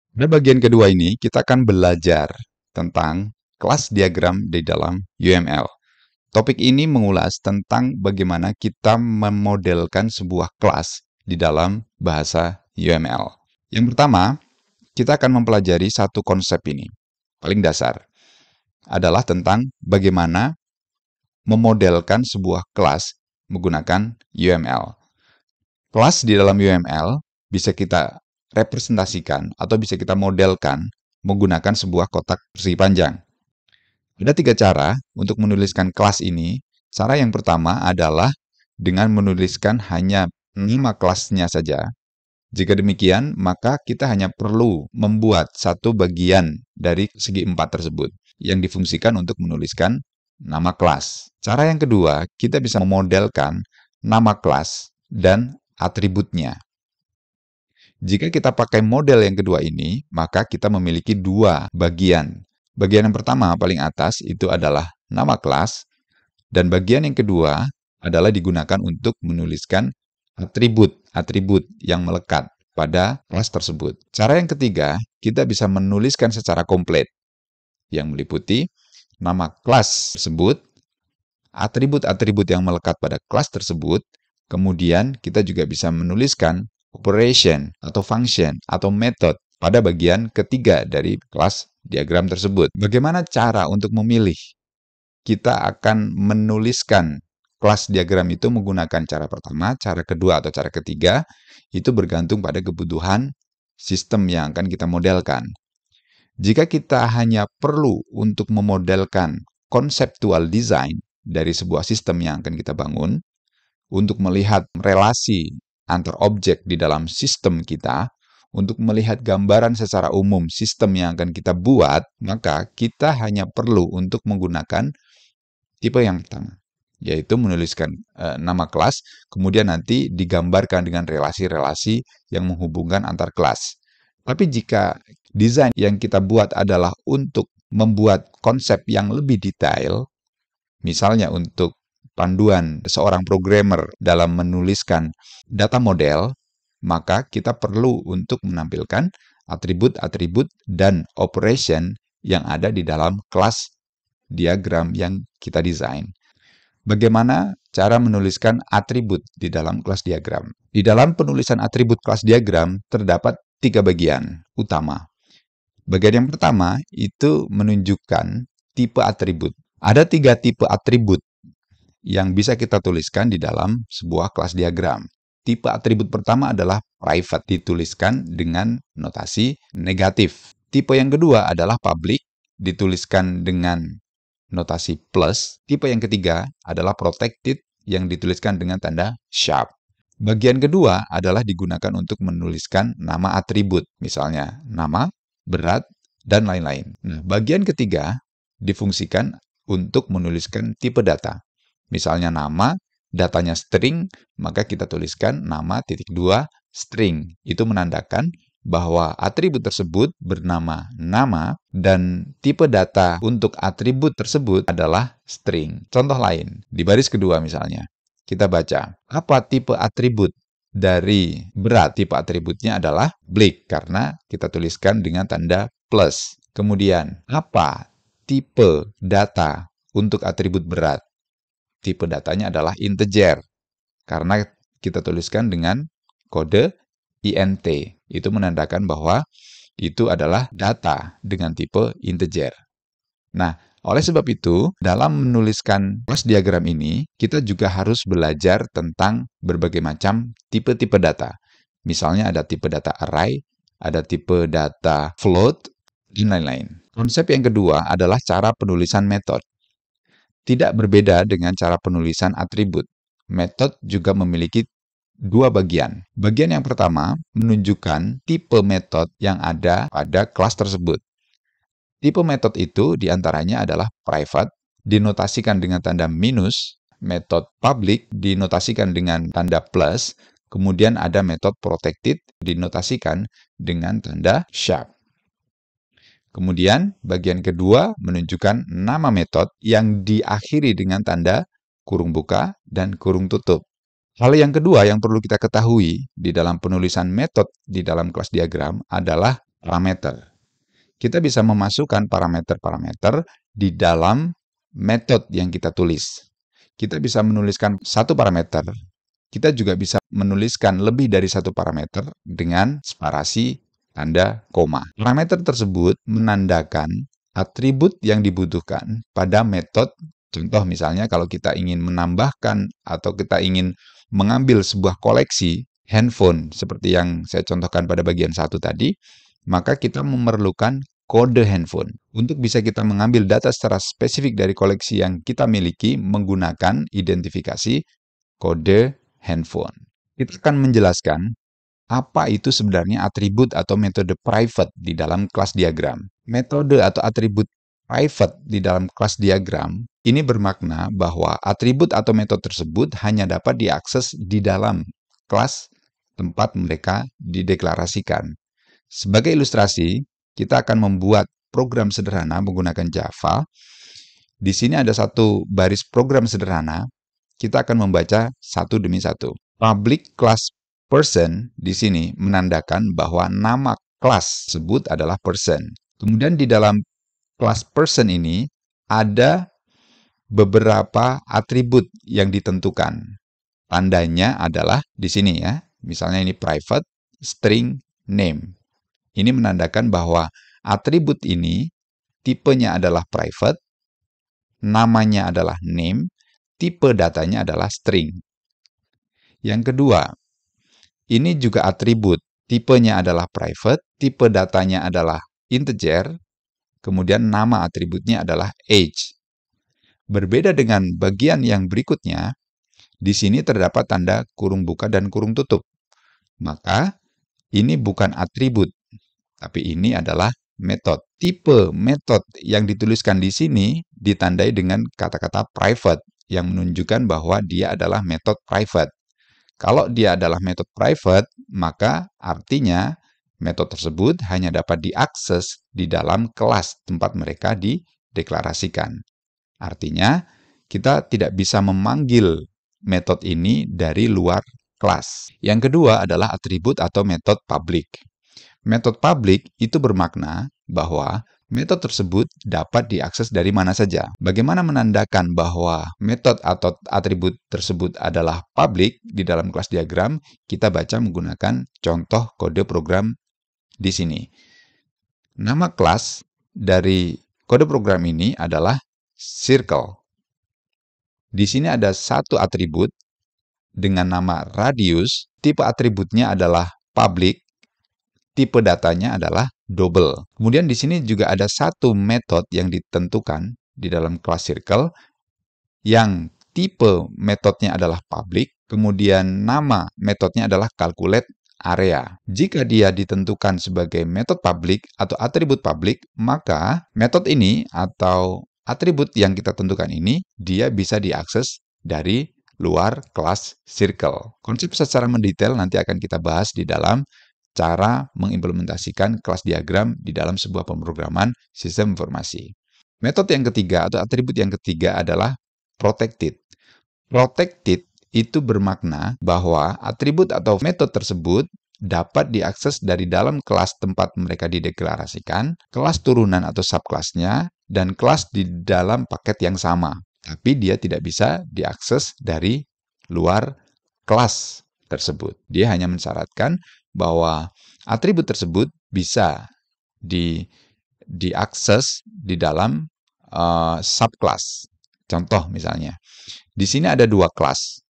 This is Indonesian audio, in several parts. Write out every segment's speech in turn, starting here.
Pada bagian kedua ini, kita akan belajar tentang kelas diagram di dalam UML. Topik ini mengulas tentang bagaimana kita memodelkan sebuah kelas di dalam bahasa UML. Yang pertama, kita akan mempelajari satu konsep ini. Paling dasar adalah tentang bagaimana memodelkan sebuah kelas menggunakan UML. Kelas di dalam UML bisa kita representasikan atau bisa kita modelkan menggunakan sebuah kotak persegi panjang. Ada 3 cara untuk menuliskan kelas ini. Cara yang pertama adalah dengan menuliskan hanya nama kelasnya saja. Jika demikian, maka kita hanya perlu membuat satu bagian dari segi 4 tersebut yang difungsikan untuk menuliskan nama kelas. Cara yang kedua, kita bisa memodelkan nama kelas dan atributnya. Jika kita pakai model yang kedua ini, maka kita memiliki 2 bagian. Bagian yang pertama, paling atas, itu adalah nama kelas, dan bagian yang kedua adalah digunakan untuk menuliskan atribut yang melekat pada kelas tersebut. Cara yang ketiga, kita bisa menuliskan secara komplit, yang meliputi nama kelas tersebut, atribut-atribut yang melekat pada kelas tersebut. Kemudian kita juga bisa menuliskan operation atau function atau method pada bagian ketiga dari kelas diagram tersebut. Bagaimana cara untuk memilih? Kita akan menuliskan kelas diagram itu menggunakan cara pertama, cara kedua, atau cara ketiga. Itu bergantung pada kebutuhan sistem yang akan kita modelkan. Jika kita hanya perlu untuk memodelkan conceptual design dari sebuah sistem yang akan kita bangun, untuk melihat relasi antar objek di dalam sistem kita, untuk melihat gambaran secara umum sistem yang akan kita buat, maka kita hanya perlu untuk menggunakan tipe yang pertama, yaitu menuliskan nama kelas, kemudian nanti digambarkan dengan relasi-relasi yang menghubungkan antar kelas. Tapi jika desain yang kita buat adalah untuk membuat konsep yang lebih detail, misalnya untuk panduan seorang programmer dalam menuliskan data model, maka kita perlu untuk menampilkan atribut-atribut dan operation yang ada di dalam kelas diagram yang kita desain. Bagaimana cara menuliskan atribut di dalam kelas diagram? Di dalam penulisan atribut kelas diagram terdapat 3 bagian utama. Bagian yang pertama itu menunjukkan tipe atribut. Ada 3 tipe atribut yang bisa kita tuliskan di dalam sebuah kelas diagram. Tipe atribut pertama adalah private, dituliskan dengan notasi negatif. Tipe yang kedua adalah public, dituliskan dengan notasi plus. Tipe yang ketiga adalah protected, yang dituliskan dengan tanda sharp. Bagian kedua adalah digunakan untuk menuliskan nama atribut, misalnya nama, berat, dan lain-lain. Nah, bagian ketiga difungsikan untuk menuliskan tipe data. Misalnya nama, datanya string, maka kita tuliskan nama (2) string. Itu menandakan bahwa atribut tersebut bernama nama dan tipe data untuk atribut tersebut adalah string. Contoh lain, di baris kedua misalnya, kita baca, apa tipe atribut dari berat? Tipe atributnya adalah black, karena kita tuliskan dengan tanda plus. Kemudian, apa tipe data untuk atribut berat? Tipe datanya adalah integer, karena kita tuliskan dengan kode int. Itu menandakan bahwa itu adalah data dengan tipe integer. Nah, oleh sebab itu, dalam menuliskan kelas diagram ini, kita juga harus belajar tentang berbagai macam tipe-tipe data. Misalnya ada tipe data array, ada tipe data float, dan lain-lain. Konsep yang kedua adalah cara penulisan metode. Tidak berbeda dengan cara penulisan atribut. Metode juga memiliki 2 bagian. Bagian yang pertama menunjukkan tipe metode yang ada pada kelas tersebut. Tipe metode itu diantaranya adalah private, dinotasikan dengan tanda minus, metode public dinotasikan dengan tanda plus, kemudian ada metode protected dinotasikan dengan tanda sharp. Kemudian, bagian kedua menunjukkan nama metode yang diakhiri dengan tanda kurung buka dan kurung tutup. Hal yang kedua yang perlu kita ketahui di dalam penulisan metode di dalam kelas diagram adalah parameter. Kita bisa memasukkan parameter-parameter di dalam metode yang kita tulis. Kita bisa menuliskan satu parameter. Kita juga bisa menuliskan lebih dari satu parameter dengan separasi tanda koma. Parameter tersebut menandakan atribut yang dibutuhkan pada metode. Contoh misalnya kalau kita ingin menambahkan atau kita ingin mengambil sebuah koleksi handphone seperti yang saya contohkan pada bagian 1 tadi, maka kita memerlukan kode handphone. Untuk bisa kita mengambil data secara spesifik dari koleksi yang kita miliki menggunakan identifikasi kode handphone. Kita akan menjelaskan apa itu sebenarnya atribut atau metode private di dalam kelas diagram. Metode atau atribut private di dalam kelas diagram ini bermakna bahwa atribut atau metode tersebut hanya dapat diakses di dalam kelas tempat mereka dideklarasikan. Sebagai ilustrasi, kita akan membuat program sederhana menggunakan Java. Di sini ada satu baris program sederhana. Kita akan membaca satu demi satu. Public class person di sini menandakan bahwa nama kelas tersebut adalah person. Kemudian di dalam kelas person ini ada beberapa atribut yang ditentukan. Tandanya adalah di sini ya. Misalnya ini private, string, name. Ini menandakan bahwa atribut ini tipenya adalah private, namanya adalah name, tipe datanya adalah string. Yang kedua, ini juga atribut, tipenya adalah private, tipe datanya adalah integer, kemudian nama atributnya adalah age. Berbeda dengan bagian yang berikutnya, di sini terdapat tanda kurung buka dan kurung tutup. Maka, ini bukan atribut, tapi ini adalah metode. Tipe metode yang dituliskan di sini ditandai dengan kata-kata private yang menunjukkan bahwa dia adalah metode private. Kalau dia adalah metode private, maka artinya metode tersebut hanya dapat diakses di dalam kelas tempat mereka dideklarasikan. Artinya, kita tidak bisa memanggil metode ini dari luar kelas. Yang kedua adalah atribut atau metode public. Metode public itu bermakna bahwa metode tersebut dapat diakses dari mana saja. Bagaimana menandakan bahwa metode atau atribut tersebut adalah public di dalam kelas diagram? Kita baca menggunakan contoh kode program di sini. Nama kelas dari kode program ini adalah circle. Di sini ada satu atribut dengan nama radius. Tipe atributnya adalah public. Tipe datanya adalah double. Kemudian di sini juga ada satu metode yang ditentukan di dalam kelas circle yang tipe metodenya adalah public, kemudian nama metodenya adalah calculate area. Jika dia ditentukan sebagai metode public atau atribut public, maka metode ini atau atribut yang kita tentukan ini dia bisa diakses dari luar kelas circle. Konsep secara mendetail nanti akan kita bahas di dalam cara mengimplementasikan kelas diagram di dalam sebuah pemrograman sistem informasi. Metode yang ketiga atau atribut yang ketiga adalah protected. Protected itu bermakna bahwa atribut atau metode tersebut dapat diakses dari dalam kelas tempat mereka dideklarasikan, kelas turunan atau subkelasnya, dan kelas di dalam paket yang sama. Tapi dia tidak bisa diakses dari luar kelas tersebut. Dia hanya mensyaratkan bahwa atribut tersebut bisa diakses di dalam subclass. Contoh misalnya, di sini ada dua kelas.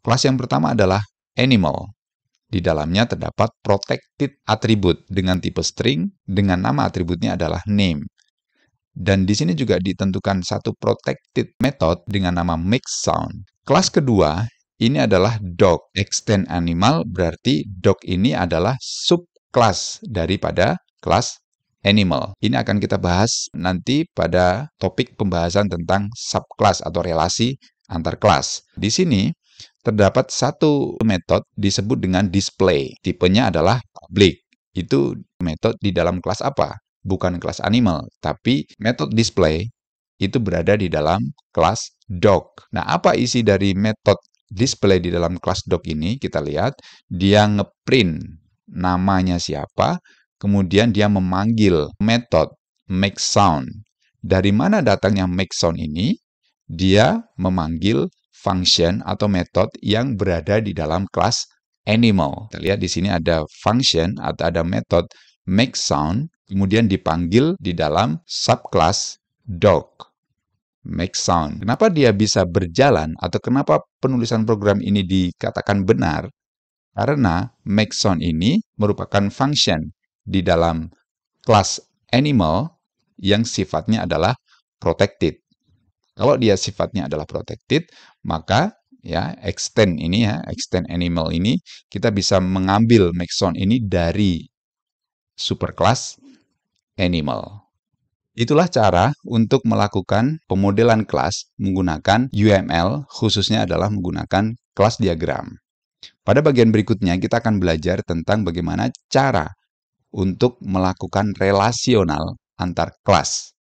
Kelas yang pertama adalah animal. Di dalamnya terdapat protected atribut dengan tipe string, dengan nama atributnya adalah name. Dan di sini juga ditentukan satu protected method dengan nama mixSound. Kelas kedua ini adalah dog. Extend animal berarti dog ini adalah subclass daripada kelas animal. Ini akan kita bahas nanti pada topik pembahasan tentang subclass atau relasi antar kelas. Di sini terdapat satu metode disebut dengan display. Tipenya adalah public. Itu metode di dalam kelas apa? Bukan kelas animal, tapi metode display itu berada di dalam kelas dog. Nah, apa isi dari metode display di dalam kelas dog ini? Kita lihat, dia ngeprint namanya siapa, kemudian dia memanggil metode makeSound. Dari mana datangnya makeSound ini? Dia memanggil function atau metode yang berada di dalam kelas animal. Kita lihat di sini ada function atau ada metode makeSound, kemudian dipanggil di dalam subclass dog. makeSound. Kenapa dia bisa berjalan atau kenapa penulisan program ini dikatakan benar? Karena makeSound ini merupakan function di dalam kelas animal yang sifatnya adalah protected. Kalau dia sifatnya adalah protected, maka ya extend animal ini kita bisa mengambil makeSound ini dari superclass animal. Itulah cara untuk melakukan pemodelan kelas menggunakan UML, khususnya adalah menggunakan kelas diagram. Pada bagian berikutnya, kita akan belajar tentang bagaimana cara untuk melakukan relasional antar kelas.